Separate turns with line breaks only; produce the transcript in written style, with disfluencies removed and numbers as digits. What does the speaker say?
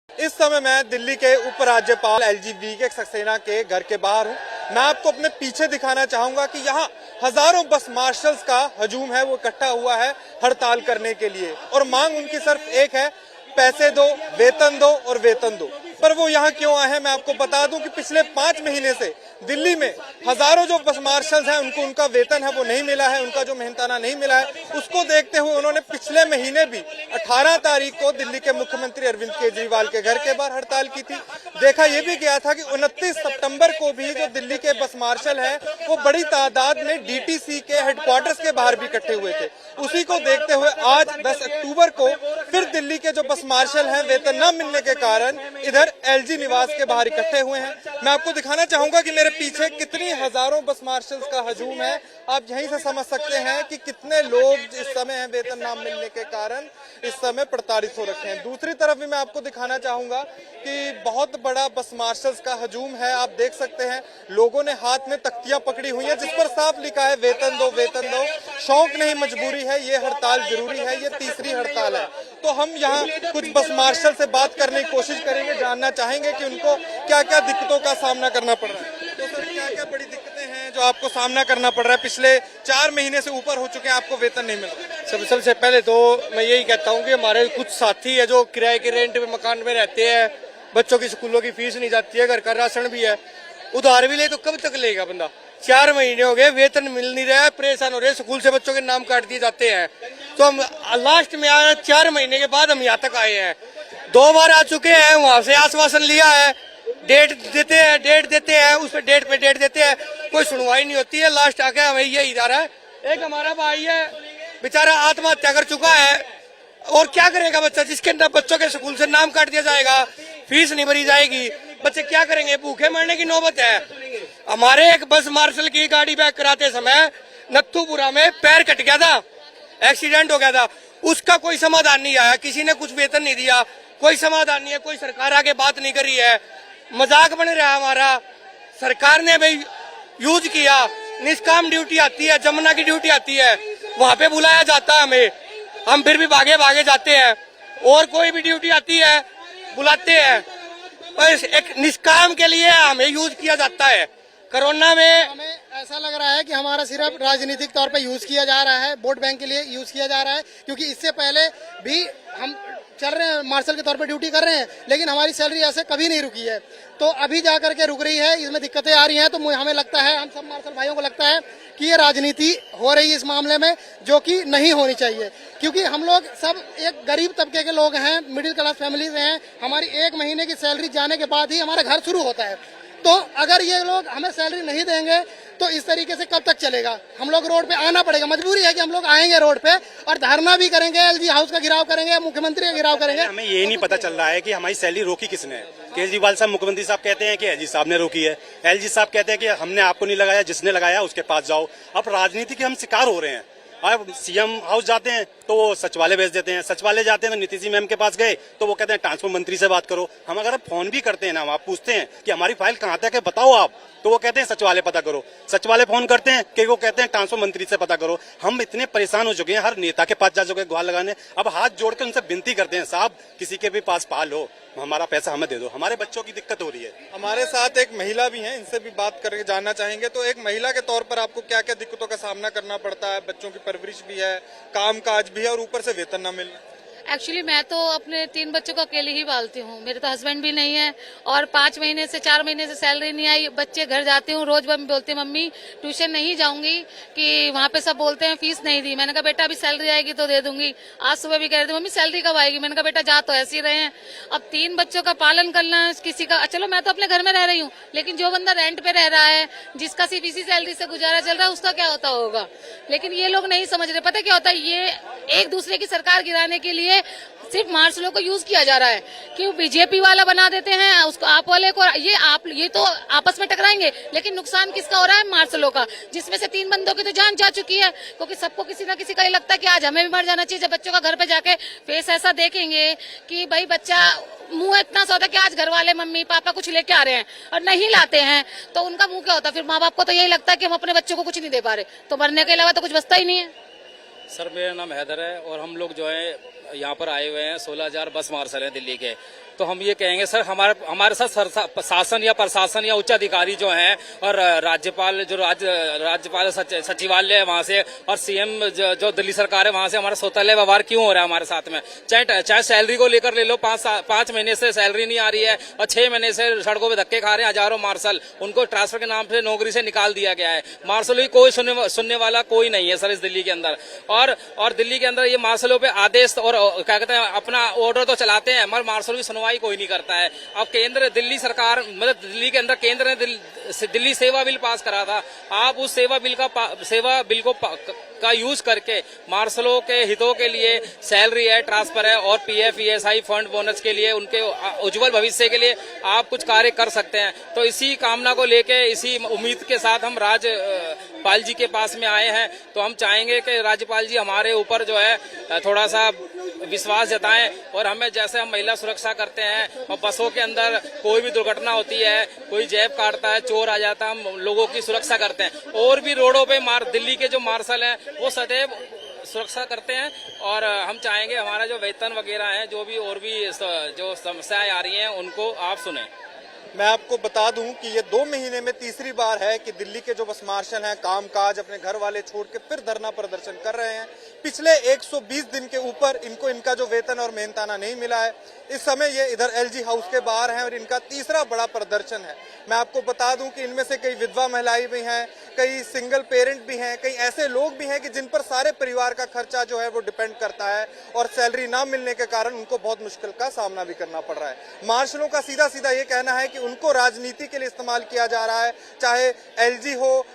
इस समय मैं दिल्ली के उपराज्यपाल LG सक्सेना के घर के बाहर हूँ। मैं आपको अपने पीछे दिखाना चाहूंगा कि यहाँ हजारों बस मार्शल्स का हजूम है, वो इकट्ठा हुआ है हड़ताल करने के लिए और मांग उनकी सिर्फ एक है, पैसे दो, वेतन दो और वेतन दो। पर वो यहाँ क्यों आए हैं मैं आपको बता दूं कि पिछले 5 महीने से दिल्ली में हजारों जो बस मार्शल्स हैं उनको उनका वेतन है वो नहीं मिला है, उनका जो मेहनताना नहीं मिला है। उसको देखते हुए उन्होंने पिछले महीने भी 18 तारीख को दिल्ली के मुख्यमंत्री अरविंद केजरीवाल के घर के बाहर हड़ताल की थी। देखा यह भी गया था कि 29 सितंबर को भी जो दिल्ली के बस मार्शल हैं वो बड़ी तादाद में DTC के हेडक्वार्टर्स के बाहर भी इकट्ठे हुए थे। उसी को देखते हुए आज 10 अक्टूबर को फिर दिल्ली के जो बस मार्शल हैं वेतन न मिलने के कारण इधर LG निवास के बाहर इकट्ठे हुए हैं। मैं आपको दिखाना चाहूंगा कि मेरे पीछे कितनी हजारों बस मार्शल्स का हजूम है। आप यहीं से समझ सकते हैं कि कितने लोग इस समय वेतन न मिलने के कारण इस समय प्रताड़ित हो रखे हैं। दूसरी तरफ भी मैं आपको दिखाना चाहूंगा कि बहुत बड़ा बस मार्शल्स का हजूम है। आप देख सकते हैं लोगों ने हाथ में तख्तियां पकड़ी हुई हैं जिस पर साफ लिखा है वेतन दो, वेतन दो। शौक नहीं मजबूरी है, ये हड़ताल जरूरी है, ये तीसरी हड़ताल है। तो हम यहाँ कुछ बस मार्शल से बात करने की कोशिश करेंगे, जानना चाहेंगे कि उनको क्या क्या दिक्कतों का सामना करना पड़ रहा है। तो सर क्या क्या बड़ी दिक्कतें हैं जो आपको सामना करना पड़ रहा है? पिछले 4 महीने से ऊपर हो चुके हैं, आपको वेतन नहीं मिल रहा।
सबसे पहले तो मैं यही कहता हूँ कि हमारे कुछ साथी है जो किराए के रेंट में मकान में रहते हैं, बच्चों की स्कूलों की फीस नहीं जाती है, घर का राशन भी है, उधार भी ले तो कब तक लेगा बंदा। 4 महीने हो गए, वेतन मिल नहीं रहा है, परेशान हो रहे हैं, स्कूल से बच्चों के नाम काट दिए जाते हैं। तो हम लास्ट में आए 4 महीने के बाद हम यहाँ तक आए हैं। 2 बार आ चुके हैं, वहां से आश्वासन लिया है, डेट देते हैं, उस पर डेट पे डेट देते हैं, कोई सुनवाई नहीं होती है। लास्ट आके हमें यही जा रहा है। एक हमारा भाई है बेचारा आत्महत्या कर चुका है, और क्या करेगा बच्चा जिसके अंदर बच्चों के स्कूल से नाम काट दिया जाएगा, फीस नहीं भरी जाएगी, बच्चे क्या करेंगे? भूखे मरने की नौबत है। हमारे एक बस मार्शल की गाड़ी बैक कराते समय नथुपुरा में पैर कट गया था, एक्सीडेंट हो गया था, उसका कोई समाधान नहीं आया, किसी ने कुछ वेतन नहीं दिया, कोई समाधान नहीं है, कोई सरकार आगे बात नहीं कर रही है, मजाक बन रहा है हमारा। सरकार ने भाई यूज किया, निष्काम ड्यूटी आती है, जमुना की ड्यूटी आती है, वहां पे बुलाया जाता है हमें, हम फिर भी भागे जाते हैं, और कोई भी ड्यूटी आती है बुलाते हैं, बस एक निष्काम के लिए हमें यूज किया जाता है। कोरोना में
हमें ऐसा लग रहा है कि हमारा सिर्फ राजनीतिक तौर पे यूज किया जा रहा है, वोट बैंक के लिए यूज किया जा रहा है, क्योंकि इससे पहले भी हम चल रहे हैं, मार्शल के तौर पे ड्यूटी कर रहे हैं, लेकिन हमारी सैलरी ऐसे कभी नहीं रुकी है। तो अभी जा करके रुक रही है, इसमें दिक्कतें आ रही हैं। तो हमें लगता है, हम सब मार्शल भाइयों को लगता है कि ये राजनीति हो रही है इस मामले में, जो कि नहीं होनी चाहिए, क्योंकि हम लोग सब एक गरीब तबके के लोग हैं, मिडिल क्लास फैमिली से हैं। हमारी 1 महीने की सैलरी जाने के बाद ही हमारा घर शुरू होता है। तो अगर ये लोग हमें सैलरी नहीं देंगे तो इस तरीके से कब तक चलेगा? हम लोग रोड पे आना पड़ेगा, मजबूरी है कि हम लोग आएंगे रोड पे और धरना भी करेंगे, LG हाउस का घेराव करेंगे, मुख्यमंत्री का घेराव करेंगे।
हमें ये नहीं पता चल रहा है कि हमारी सैलरी रोकी किसने। केजरीवाल साहब, मुख्यमंत्री साहब कहते हैं कि LG साहब ने रोकी है, LG साहब कहते हैं कि हमने आपको नहीं लगाया, जिसने लगाया उसके पास जाओ। अब राजनीति के हम शिकार हो रहे हैं। अब CM हाउस जाते हैं तो वो सचिवालय भेज देते हैं, सचिवालय जाते हैं तो नीतीश मैम के पास गए तो वो कहते हैं ट्रांसपोर्ट मंत्री से बात करो। हम अगर फोन भी करते हैं ना, आप पूछते हैं कि हमारी फाइल कहाँ तक है बताओ आप, तो वो कहते हैं सचिवालय पता करो। सचिवालय फोन करते हैं कि वो कहते हैं ट्रांसपोर्ट मंत्री से पता करो। हम इतने परेशान हो चुके हैं, हर नेता के पास जा चुके हैं गुहार लगाने। अब हाथ जोड़ के उनसे विनती करते हैं, साहब किसी के भी पास पाल हो, हमारा पैसा हमें दे दो, हमारे बच्चों की दिक्कत हो रही है।
हमारे साथ एक महिला भी हैं, इनसे भी बात करके जानना चाहेंगे। तो एक महिला के तौर पर आपको क्या क्या दिक्कतों का सामना करना पड़ता है? बच्चों की परवरिश भी है, काम काज भी है और ऊपर से वेतन न मिलना।
एक्चुअली मैं तो अपने 3 बच्चों को अकेले ही पालती हूँ, मेरे तो हस्बैंड भी नहीं है, और 5 महीने से 4 महीने से सैलरी नहीं आई। बच्चे घर जाती हूँ, रोज बोलते हैं मम्मी ट्यूशन नहीं जाऊंगी, कि वहाँ पे सब बोलते हैं फीस नहीं दी। मैंने कहा बेटा अभी सैलरी आएगी तो दे दूंगी। आज सुबह भी कह रहे थे मम्मी सैलरी कब आएगी, मैंने कहा बेटा जा तो ऐसे ही रहे हैं। अब 3 बच्चों का पालन करना, किसी का, चलो मैं तो अपने घर में रह रही हूँ, लेकिन जो बंदा रेंट पे रह रहा है, जिसका सिर्फ इसी सैलरी से गुजारा चल रहा है, उसका क्या होता होगा? लेकिन ये लोग नहीं समझ रहे। पता क्या होता है, ये एक दूसरे की सरकार गिराने के लिए सिर्फ मार्शलों को यूज किया जा रहा है कि वो बीजेपी वाला बना देते हैं उसको, आप वाले को, ये तो आपस में टकराएंगे, लेकिन नुकसान किसका हो रहा है? मार्शलों का, जिसमें से 3 बंदों की तो जान जा चुकी है, क्योंकि सबको किसी ना किसी का ये लगता है कि आज हमें भी मर जाना चाहिए। जब बच्चों का घर पे जाके फेस ऐसा देखेंगे कि भाई बच्चा मुंह इतना सा होता है कि आज घर वाले मम्मी पापा कुछ लेके आ रहे हैं और नहीं लाते हैं, तो उनका मुंह क्या होता है? फिर माँ बाप को तो यही लगता है कि हम अपने बच्चों को कुछ नहीं दे पा रहे, तो मरने के अलावा तो कुछ बचता ही नहीं है।
सर मेरा नाम हैदर है, और हम लोग जो है
यहाँ पर आए हुए हैं, 16,000 बस मार्शल हैं दिल्ली के। तो हम ये कहेंगे सर, हमारे साथ शासन या प्रशासन या उच्च अधिकारी जो हैं और राज्यपाल जो राज्यपाल सचिवालय है वहाँ से और सीएम जो दिल्ली सरकार है वहाँ से हमारा सौतेला व्यवहार क्यों हो रहा है हमारे साथ में। चाहे सैलरी को लेकर ले लो, 5 महीने से सैलरी नहीं आ रही है और 6 महीने से सड़कों पे धक्के खा रहे हैं हजारों मार्शल, उनको ट्रांसफर के नाम से नौकरी से निकाल दिया गया है। मार्शलों की कोई सुनने वाला कोई नहीं है सर इस दिल्ली के अंदर। और दिल्ली के अंदर ये मार्शलों पे आदेश और क्या कहते हैं अपना ऑर्डर तो चलाते हैं मगर मार्शलों की सुनवाई कोई नहीं करता है। अब केंद्र दिल्ली सरकार मतलब दिल्ली के अंदर केंद्र ने दिल्ली सेवा बिल पास करा था। आप उस सेवा बिल का यूज करके मार्शलों के हितों के लिए सैलरी है, ट्रांसफर है और पीएफ ईएसआई फंड बोनस के लिए उनके उज्जवल भविष्य के लिए आप कुछ कार्य कर सकते हैं। तो इसी कामना को लेके इसी उम्मीद के साथ हम राज्यपाल जी के पास में आए हैं। तो हम चाहेंगे कि राज्यपाल जी हमारे ऊपर जो है थोड़ा सा विश्वास जताएं और हमें जैसे हम महिला सुरक्षा करते हैं और बसों के अंदर कोई भी दुर्घटना होती है, कोई जेब काटता है, चोर आ जाता है, हम लोगों की सुरक्षा करते हैं। और भी रोडों पे दिल्ली के जो मार्शल हैं वो सदैव सुरक्षा करते हैं और हम चाहेंगे हमारा जो वेतन वगैरह है जो भी और भी जो समस्याएं आ रही हैं उनको आप सुने।
मैं आपको बता दूं कि ये 2 महीने में तीसरी बार है कि दिल्ली के जो बस मार्शल हैं कामकाज अपने घर वाले छोड़ के फिर धरना प्रदर्शन कर रहे हैं। पिछले 120 दिन के ऊपर इनको इनका जो वेतन और मेहनताना नहीं मिला है। इस समय ये इधर एलजी हाउस के बाहर हैं और इनका तीसरा बड़ा प्रदर्शन है। मैं आपको बता दूं कि इनमें से कई विधवा महिलाएं भी हैं, कई सिंगल पेरेंट भी हैं, कई ऐसे लोग भी हैं कि जिन पर सारे परिवार का खर्चा जो है वो डिपेंड करता है और सैलरी ना मिलने के कारण उनको बहुत मुश्किल का सामना भी करना पड़ रहा है। मार्शलों का सीधा सीधा ये कहना है कि उनको राजनीति के लिए इस्तेमाल किया जा रहा है, चाहे एलजी हो